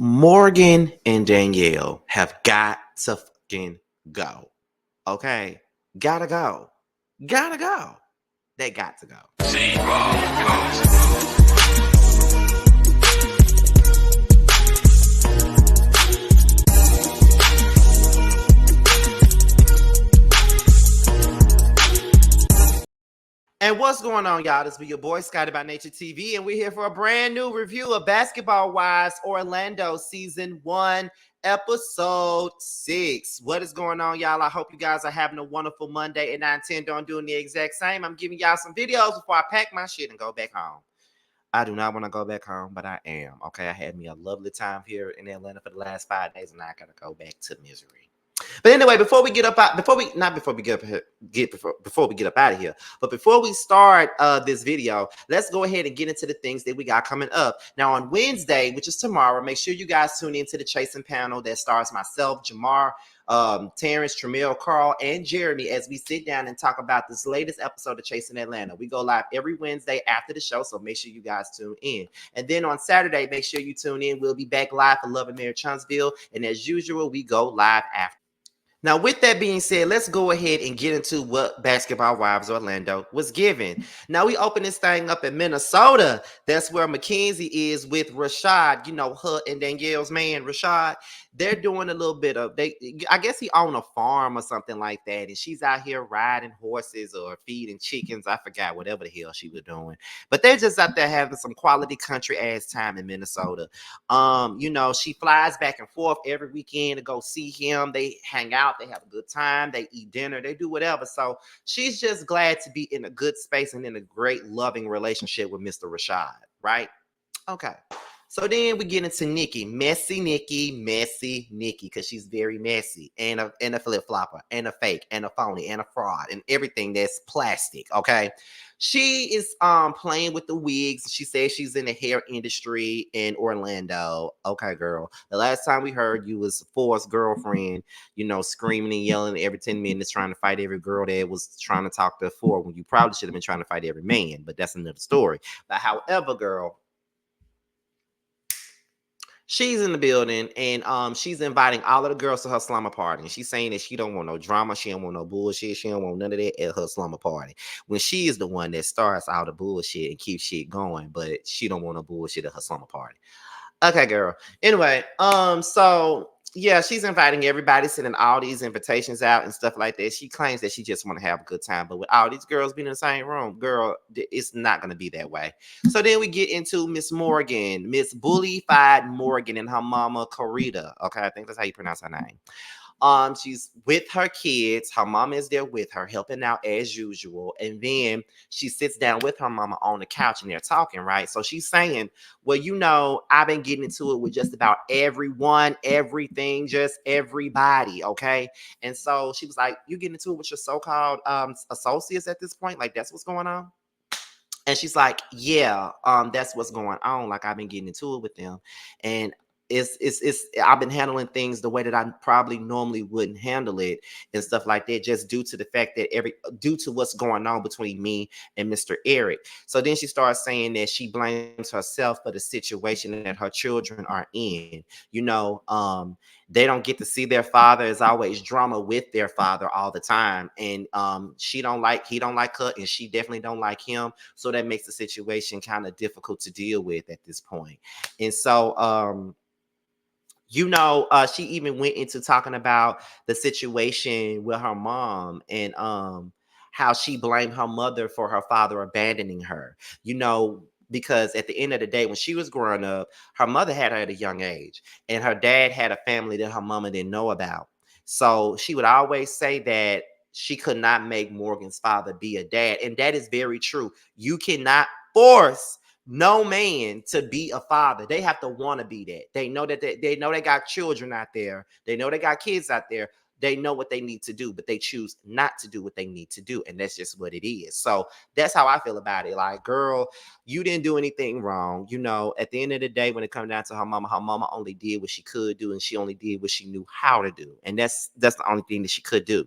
Morgan and Danielle have got to fucking go. Okay? Gotta go. Gotta go. They got to go. And what's going on, y'all? This be your boy Scotty by Nature TV, and we're here for a brand new review of Basketball Wives Orlando Season 1, Episode 6. What is going on, y'all? I hope you guys are having a wonderful Monday, and I intend on doing the exact same. I'm giving y'all some videos before I pack my shit and go back home. I do not want to go back home, but I am. Okay, I had me a lovely time here in Atlanta for the last 5 days, and I gotta go back to misery. But anyway, before we get up out, before we not before we get up before we get up out of here, but before we start this video, let's go ahead and get into the things that we got coming up. Now on Wednesday, which is tomorrow, make sure you guys tune into the Chasing panel that stars myself, Jamar, Terrence, Tramiel, Carl, and Jeremy as we sit down and talk about this latest episode of Chasing Atlanta. We go live every Wednesday after the show, so make sure you guys tune in. And then on Saturday, make sure you tune in. We'll be back live for Love and Marriage Huntsville, and as usual, we go live after. Now, with that being said, let's go ahead and get into what Basketball Wives Orlando was given. Now, we open this thing up in Minnesota. That's where Mackenzie is with Rashad, you know, her and Danielle's man, Rashad. They're doing a little bit of, I guess he owned a farm or something like that. And she's out here riding horses or feeding chickens. I forgot whatever the hell she was doing. But they're just out there having some quality country ass time in Minnesota. You know, she flies back and forth every weekend to go see him. They hang out, they have a good time, they eat dinner, they do whatever. So she's just glad to be in a good space and in a great loving relationship with Mr. Rashad, right? Okay. So then we get into Nikki, messy Nikki, because she's very messy and a flip flopper and a fake and a phony and a fraud and everything that's plastic. Okay, she is playing with the wigs. She says she's in the hair industry in Orlando. Okay, girl. The last time we heard you was Forrest's girlfriend, you know, screaming and yelling every 10 minutes, trying to fight every girl that was trying to talk to Ford when you probably should have been trying to fight every man. But that's another story. But however, girl, she's in the building and she's inviting all of the girls to her slumber party. And she's saying that she don't want no drama, she don't want no bullshit, she don't want none of that at her slumber party. When she is the one that starts all the bullshit and keeps shit going, but she don't want no bullshit at her slumber party. Okay, girl. Anyway, so yeah, she's inviting everybody, sending all these invitations out and stuff like that. She claims that she just want to have a good time, but with all these girls being in the same room, girl, it's not gonna be that way. So then we get into Miss Morgan, Miss Bully-fied Morgan, and her mama Corita. Okay, I think that's how you pronounce her name. She's with her kids. Her mama is there with her, helping out as usual. And then she sits down with her mama on the couch and they're talking, right? So she's saying, well, you know, I've been getting into it with just about everyone, everything, just everybody, okay? And so she was like, you getting into it with your so-called associates at this point? Like, that's what's going on? And she's like, yeah, that's what's going on. Like, I've been getting into it with them. And it's I've been handling things the way that I probably normally wouldn't handle it and stuff like that, just due to the fact that due to what's going on between me and Mr. Eric. So then she starts saying that she blames herself for the situation that her children are in. You know, they don't get to see their father. There's always drama with their father all the time. And he don't like her, and she definitely don't like him. So that makes the situation kind of difficult to deal with at this point. And so you know, she even went into talking about the situation with her mom and how she blamed her mother for her father abandoning her. You know, because at the end of the day, when she was growing up, her mother had her at a young age, and her dad had a family that her mama didn't know about. So she would always say that she could not make Morgan's father be a dad, and that is very true. You cannot force no man to be a father. They have to want to be that. They know that they know they got children out there. They know they got kids out there. They know what they need to do, but they choose not to do what they need to do. And that's just what it is. So that's how I feel about it. Like, girl, you didn't do anything wrong. You know, at the end of the day, when it comes down to her mama only did what she could do, and she only did what she knew how to do. And that's the only thing that she could do.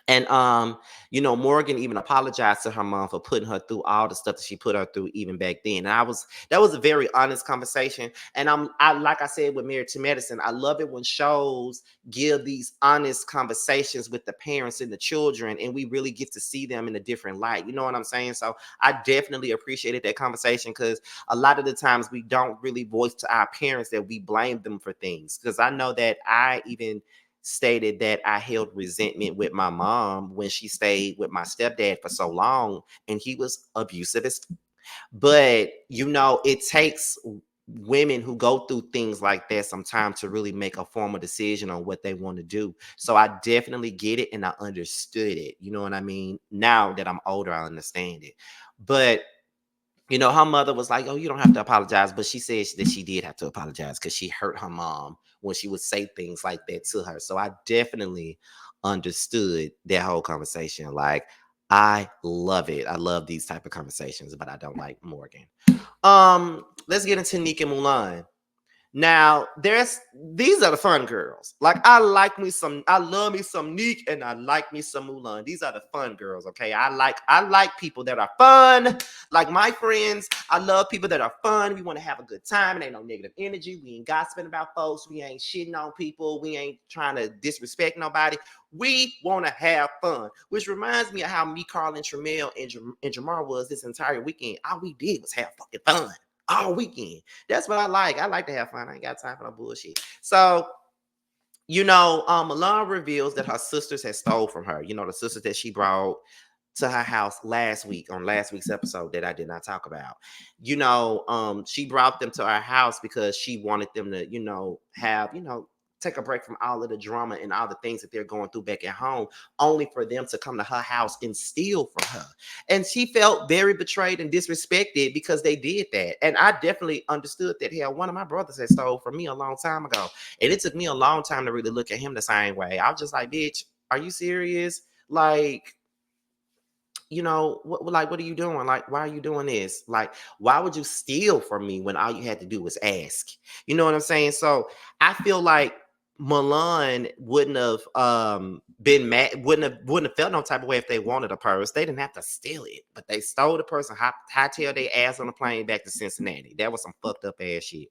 And Morgan even apologized to her mom for putting her through all the stuff that she put her through even back then. And that was a very honest conversation. And I like I said with Married to Medicine, I love it when shows give these honest conversations with the parents and the children, and we really get to see them in a different light. You know what I'm saying? So I definitely appreciated that conversation, because a lot of the times we don't really voice to our parents that we blame them for things. Because I know that I even stated that I held resentment with my mom when she stayed with my stepdad for so long, and he was abusive as. But it takes women who go through things like that some time to really make a formal decision on what they want to do. So I definitely get it, and I understood it. You know what I mean? Now that I'm older, I understand it. But her mother was like, "Oh, you don't have to apologize," but she said that she did have to apologize because she hurt her mom when she would say things like that to her. So I definitely understood that whole conversation. Like, I love it. I love these type of conversations, but I don't like Morgan. Let's get into Nick and Mulan. Now, these are the fun girls. Like, I love me some Neek, and I like me some Mulan. These are the fun girls, okay? I like people that are fun. Like my friends, I love people that are fun. We want to have a good time, and ain't no negative energy. We ain't gossiping about folks. We ain't shitting on people. We ain't trying to disrespect nobody. We want to have fun, which reminds me of how me, Carl, and Tramel and Jamar was this entire weekend. All we did was have fucking fun all weekend. That's what I like. I like to have fun. I ain't got time for no bullshit. So, Milan reveals that her sisters had stole from her. The sisters that she brought to her house last week on last week's episode that I did not talk about. She brought them to our house because she wanted them to, have, take a break from all of the drama and all the things that they're going through back at home, only for them to come to her house and steal from her. And she felt very betrayed and disrespected because they did that. And I definitely understood that. Hell, one of my brothers had stole from me a long time ago. And it took me a long time to really look at him the same way. I was just like, bitch, are you serious? Like, what are you doing? Like, why are you doing this? Like, why would you steal from me when all you had to do was ask? You know what I'm saying? So I feel like Milan wouldn't have been mad, wouldn't have felt no type of way if they wanted a purse. They didn't have to steal it, but they stole the purse and hightailed their ass on the plane back to Cincinnati. That was some fucked up ass shit.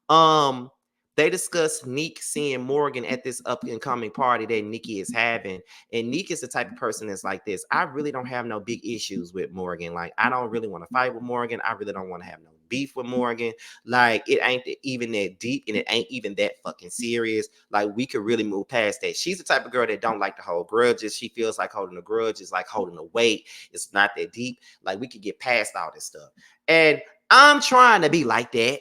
Um, they discussed Neek seeing Morgan at this up and coming party that Nikki is having. And Neek is the type of person that's like this. I really don't have no big issues with Morgan. Like, I don't really want to fight with Morgan. I really don't want to have no beef with Morgan. Like, it ain't even that deep, and it ain't even that fucking serious. Like, we could really move past that. She's the type of girl that don't like to hold grudges. She feels like holding a grudge is like holding a weight. It's not that deep. Like, we could get past all this stuff. And I'm trying to be like that.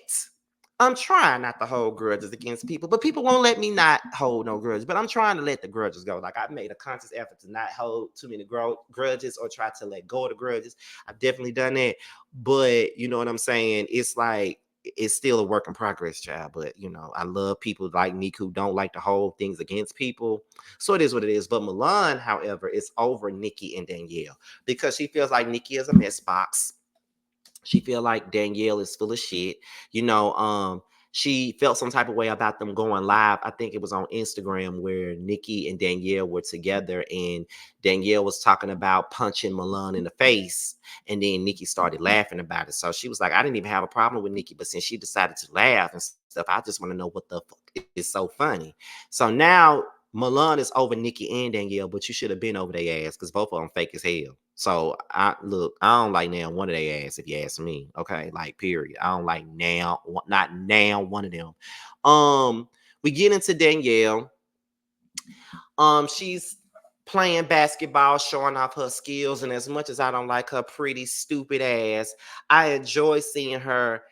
I'm trying not to hold grudges against people, but people won't let me not hold no grudges. But I'm trying to let the grudges go. Like, I've made a conscious effort to not hold too many grudges or try to let go of the grudges. I've definitely done that. But you know what I'm saying? It's like, it's still a work in progress, child. But I love people like Nick who don't like to hold things against people. So it is what it is. But Milan, however, is over Nikki and Danielle because she feels like Nikki is a mess box. She feel like Danielle is full of shit. She felt some type of way about them going live. I think it was on Instagram where Nikki and Danielle were together, and Danielle was talking about punching Milan in the face, and then Nikki started laughing about it. So she was like, I didn't even have a problem with Nikki, but since she decided to laugh and stuff, I just want to know what the fuck is so funny. So now Milan is over Nikki and Danielle, but you should have been over their ass because both of them fake as hell. So I don't like now one of their ass if you ask me. Okay, like period. I don't like now, not now one of them. We get into Danielle. She's playing basketball, showing off her skills, and as much as I don't like her pretty stupid ass, I enjoy seeing her,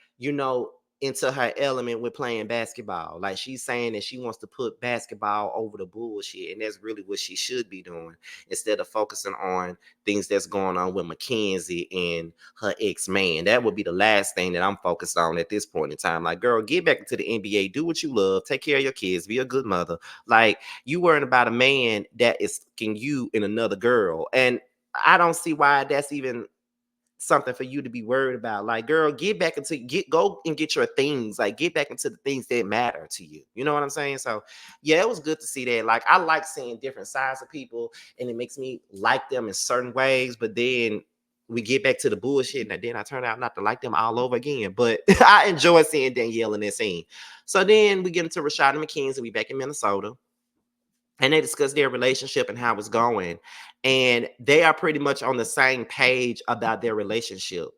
into her element with playing basketball. Like, she's saying that she wants to put basketball over the bullshit, and that's really what she should be doing instead of focusing on things that's going on with Mackenzie and her ex-man. That would be the last thing that I'm focused on at this point in time. Like, girl, get back into the NBA, do what you love, take care of your kids, be a good mother. Like, you worrying about a man that is fucking you and another girl. And I don't see why that's even something for you to be worried about. Like, girl, go and get your things. Like, get back into the things that matter to you. You know what I'm saying? So yeah, it was good to see that. Like, I like seeing different sides of people, and it makes me like them in certain ways, but then we get back to the bullshit, and then I turn out not to like them all over again. But I enjoy seeing Danielle in that scene. So then we get into Rashad and McKenzie. We back in Minnesota, and they discuss their relationship and how it's going, and they are pretty much on the same page about their relationship.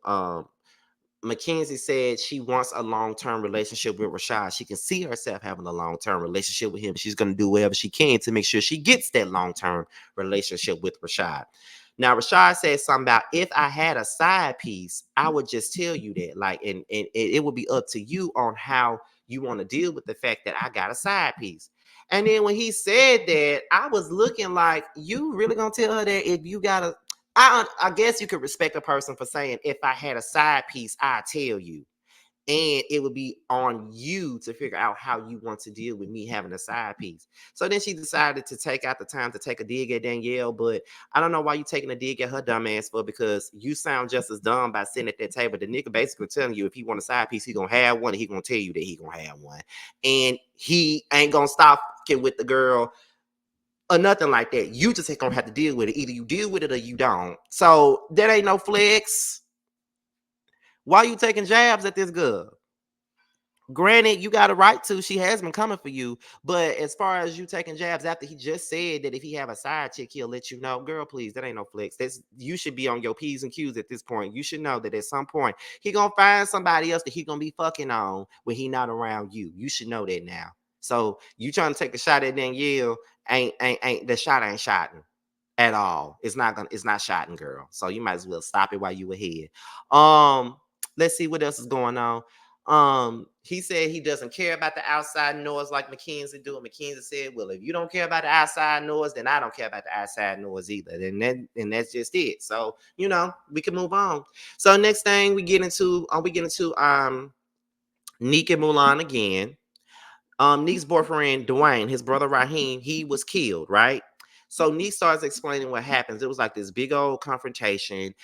Mackenzie said she wants a long-term relationship with Rashad. She can see herself having a long-term relationship with him. She's going to do whatever she can to make sure she gets that long-term relationship with Rashad. Now, Rashad said something about, if I had a side piece, I would just tell you that. Like, and it would be up to you on how you want to deal with the fact that I got a side piece. And then when he said that, I was looking like, you really gonna tell her that if you got a, I guess you could respect a person for saying, if I had a side piece, I'd tell you. And it would be on you to figure out how you want to deal with me having a side piece. So then she decided to take out the time to take a dig at Danielle. But I don't know why you taking a dig at her dumb ass for, because you sound just as dumb by sitting at that table. The nigga basically telling you if he want a side piece, he gonna have one, and he gonna tell you that he gonna have one. And he ain't gonna stop with the girl or nothing like that. You just ain't gonna have to deal with it. Either you deal with it or you don't. So that ain't no flex. Why you taking jabs at this girl? Granted, you got a right to. She has been coming for you. But as far as you taking jabs after he just said that if he have a side chick, he'll let you know. Girl, please, that ain't no flex. You should be on your P's and Q's at this point. You should know that at some point he gonna find somebody else that he gonna be fucking on when he not around you. You should know that now. So you trying to take a shot at Danielle, ain't the shot ain't shotting at all. It's not shotting, girl. So you might as well stop it while you ahead. Let's see what else is going on. He said he doesn't care about the outside noise like Mackenzie do. And Mackenzie said, well, if you don't care about the outside noise, then I don't care about the outside noise either. And that's just it. So, we can move on. So next thing we get into Neek and Mulan again. Neek's boyfriend, Dwayne, his brother Raheem, he was killed, right? So Neek starts explaining what happens. It was like this big old confrontation.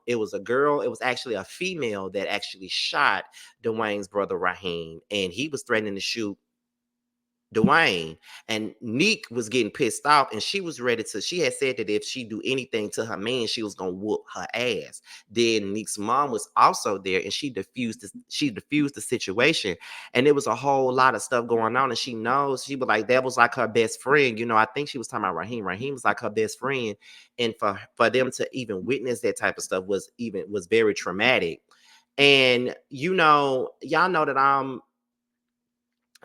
It was a girl, it was actually a female that actually shot Dwayne's brother Raheem, and he was threatening to shoot Dwayne, and Neek was getting pissed off, and she was ready to. She had said that if she do anything to her man, she was gonna whoop her ass. Then Neek's mom was also there, and she diffused the situation, and there was a whole lot of stuff going on. And she knows, she was like, that was like her best friend. I think she was talking about Raheem. Raheem was like her best friend, and for them to even witness that type of stuff was very traumatic. And y'all know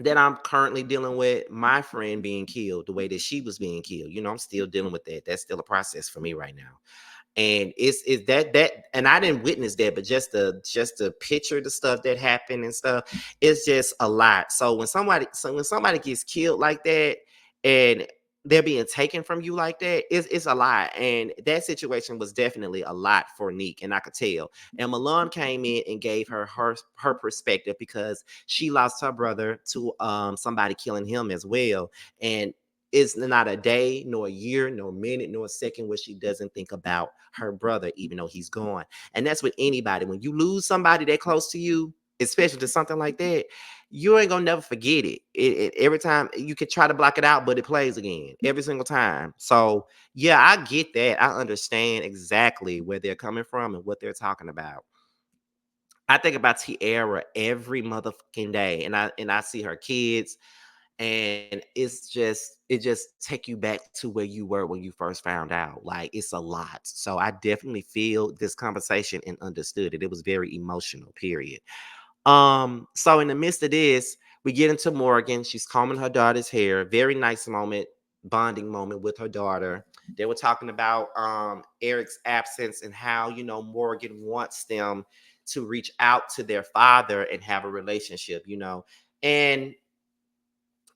that I'm currently dealing with my friend being killed the way that she was being killed. I'm still dealing with that. That's still a process for me right now. And it's that and I didn't witness that, but just to picture the stuff that happened and stuff, it's just a lot. So when somebody gets killed like that, and they're being taken from you like that, it's a lot. And that situation was definitely a lot for Neek, and I could tell. And Milan came in and gave her perspective, because she lost her brother to somebody killing him as well. And it's not a day, nor a year, nor a minute, nor a second where she doesn't think about her brother, even though he's gone. And that's with anybody. When you lose somebody that close to you, especially to something like that, you ain't gonna never forget it. Every time you can try to block it out, but it plays again every single time. So yeah, I get that. I understand exactly where they're coming from and what they're talking about. I think about Tiara every motherfucking day, and I see her kids, and it just take you back to where you were when you first found out. Like, it's a lot. So I definitely feel this conversation and understood it. It was very emotional, period. So in the midst of this, we get into Morgan. She's combing her daughter's hair. Very nice moment, bonding moment with her daughter. They were talking about Eric's absence, and how Morgan wants them to reach out to their father and have a relationship. And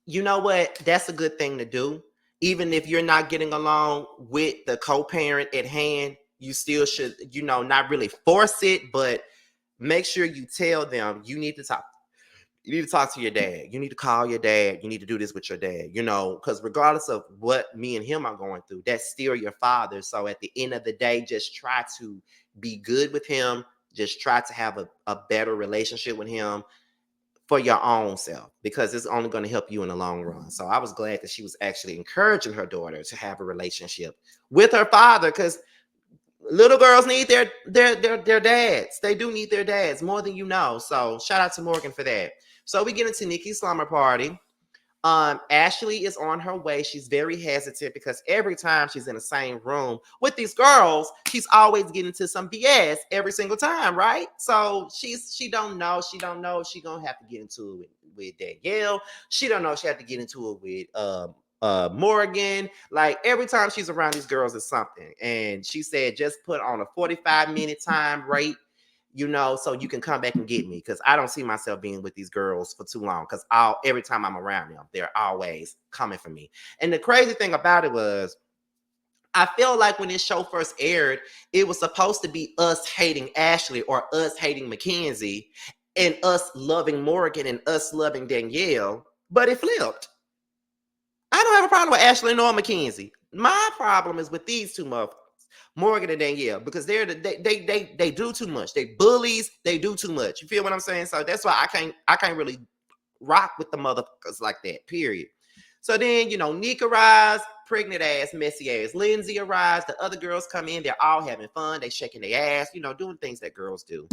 you know what? That's a good thing to do. Even if you're not getting along with the co-parent at hand, you still should, not really force it, but make sure you tell them you need to talk. You need to talk to your dad. You need to call your dad. You need to do this with your dad, because regardless of what me and him are going through, that's still your father. So at the end of the day, just try to be good with him. Just try to have a better relationship with him for your own self, because it's only going to help you in the long run. So I was glad that she was actually encouraging her daughter to have a relationship with her father, because little girls need their dads. They do need their dads more than you know. So shout out to Morgan for that. So we get into Nikki's slumber party. Ashley is on her way. She's very hesitant because every time she's in the same room with these girls, she's always getting to some BS every single time, right? So she don't know. She don't know if she gonna have to get into it with Danielle. She don't know if she have to get into it with Morgan. Like every time she's around these girls is something. And she said just put on a 45-minute time rate, so you can come back and get me, because I don't see myself being with these girls for too long, because every time I'm around them, they're always coming for me. And the crazy thing about it was, I feel like when this show first aired, it was supposed to be us hating Ashley or us hating Mackenzie and us loving Morgan and us loving Danielle, but it flipped. I don't have a problem with Ashley nor Mackenzie. My problem is with these two motherfuckers, Morgan and Danielle, because they do too much. They bullies. They do too much. You feel what I'm saying? So that's why I can't really rock with the motherfuckers like that. Period. So then Nick arrives, pregnant ass, messy ass. Lindsay arrives. The other girls come in. They're all having fun. They shaking their ass. Doing things that girls do.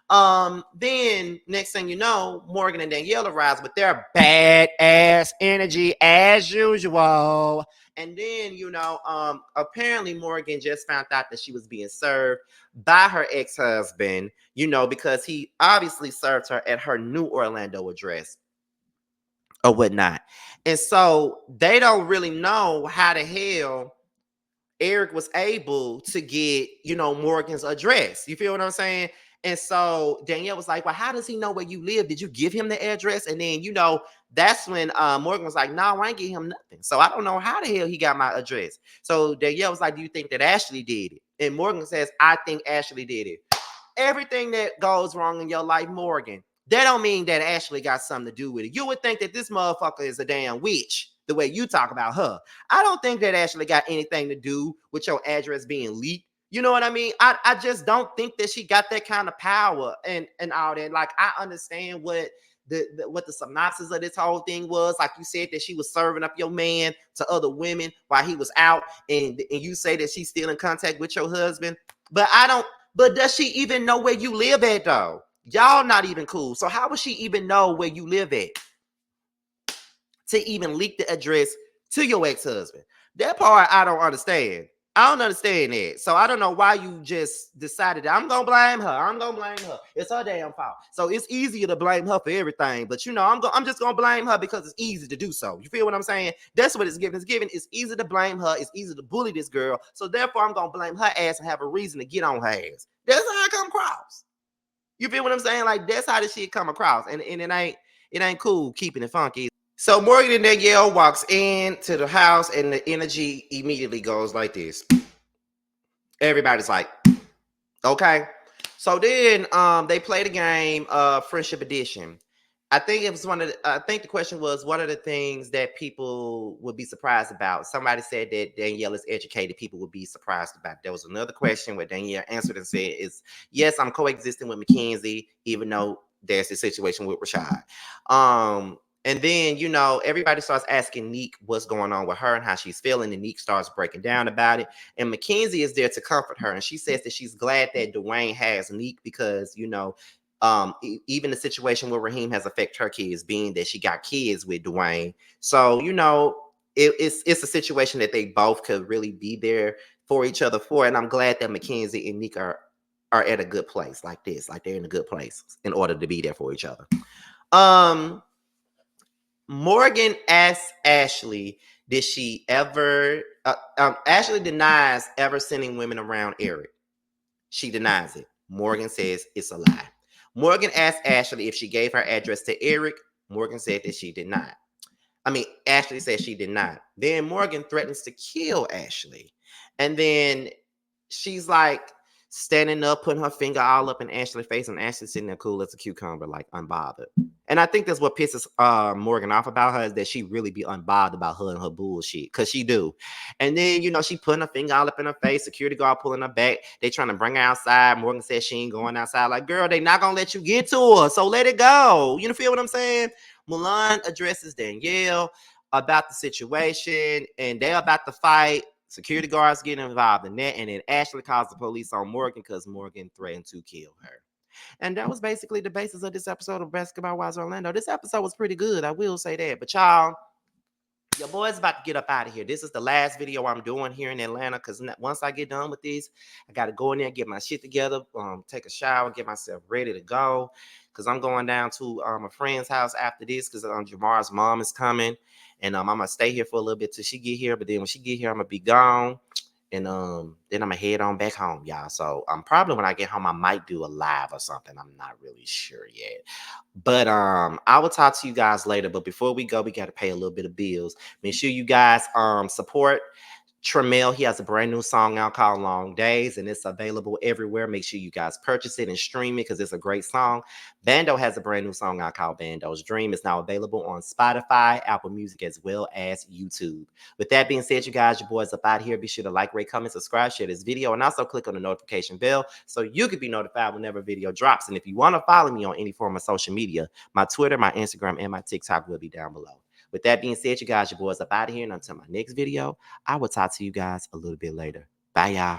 Then next thing you know, Morgan and Danielle arrives with their bad ass energy as usual. And then, apparently Morgan just found out that she was being served by her ex-husband, because he obviously served her at her new Orlando address or whatnot. And so they don't really know how the hell Eric was able to get, Morgan's address. You feel what I'm saying? And so Danielle was like, well, how does he know where you live? Did you give him the address? And then, that's when Morgan was like, no, I ain't give him nothing. So I don't know how the hell he got my address. So Danielle was like, do you think that Ashley did it? And Morgan says, I think Ashley did it. Everything that goes wrong in your life, Morgan, that don't mean that Ashley got something to do with it. You would think that this motherfucker is a damn witch, the way you talk about her. I don't think that Ashley got anything to do with your address being leaked. You know what I mean? I just don't think that she got that kind of power and all that. Like, I understand what the synopsis of this whole thing was. Like you said, that she was serving up your man to other women while he was out, and you say that she's still in contact with your husband. But does she even know where you live at, though? Y'all not even cool. So how would she even know where you live at to even leak the address to your ex-husband? That part I don't understand. I don't understand that. So I don't know why you just decided that I'm gonna blame her. I'm gonna blame her. It's her damn fault. So it's easier to blame her for everything. But I'm just gonna blame her because it's easy to do so. You feel what I'm saying? That's what it's given. It's given. It's easy to blame her. It's easy to bully this girl. So therefore, I'm gonna blame her ass and have a reason to get on her ass. That's how I come across. You feel what I'm saying? Like, that's how this shit come across. And it ain't cool keeping it funky. So Morgan and Danielle walks into the house and the energy immediately goes like this. Everybody's like, okay. So then they play the game Friendship Edition. I think it was I think the question was, what are the things that people would be surprised about? Somebody said that Danielle is educated. People would be surprised about. There was another question where Danielle answered and said, yes, I'm coexisting with Mackenzie, even though there's a situation with Rashad. And then, everybody starts asking Neek what's going on with her and how she's feeling. And Neek starts breaking down about it. And Mackenzie is there to comfort her. And she says that she's glad that Dwayne has Neek because, even the situation where Raheem has affected her kids, being that she got kids with Dwayne. So, it's a situation that they both could really be there for each other for. And I'm glad that Mackenzie and Neek are at a good place like this. Like, they're in a good place in order to be there for each other. Morgan asks Ashley, did she ever, Ashley denies ever sending women around Eric. She denies it. Morgan says it's a lie. Morgan asked Ashley if she gave her address to Eric. Morgan said that she did not. Ashley said she did not. Then Morgan threatens to kill Ashley. And then she's like, standing up, putting her finger all up in Ashley's face, and Ashley sitting there cool as a cucumber, like unbothered. And I think that's what pisses Morgan off about her, is that she really be unbothered about her and her bullshit, cause she do. And then she putting her finger all up in her face. Security guard pulling her back. They trying to bring her outside. Morgan says she ain't going outside. Like, girl, they not gonna let you get to her, so let it go. You know, feel what I'm saying? Mulan addresses Danielle about the situation, and they're about to fight. Security guards getting involved in that, and then Ashley calls the police on Morgan because Morgan threatened to kill her. And that was basically the basis of this episode of Basketball Wives Orlando. This episode was pretty good, I will say that. But y'all, your boy's about to get up out of here. This is the last video I'm doing here in Atlanta, because once I get done with this, I got to go in there, get my shit together, take a shower, get myself ready to go, because I'm going down to a friend's house after this, because Jamar's mom is coming, and I'm going to stay here for a little bit till she get here, but then when she get here, I'm going to be gone, and then I'm going to head on back home, y'all. So probably when I get home, I might do a live or something. I'm not really sure yet. But I will talk to you guys later. But before we go, we got to pay a little bit of bills. Make sure you guys support Tremel. He has a brand new song out called Long Days, and it's available everywhere. Make sure you guys purchase it and stream it, because it's a great song. Bando has a brand new song out called Bando's Dream. It's now available on Spotify, Apple Music, as well as YouTube. With that being said, you guys, your boys up out here. Be sure to like, rate, comment, subscribe, share this video, and also click on the notification bell so you can be notified whenever a video drops. And if you want to follow me on any form of social media, my Twitter, my Instagram, and my TikTok will be down below. With that being said, you guys, your boys up out of here. And until my next video, I will talk to you guys a little bit later. Bye, y'all.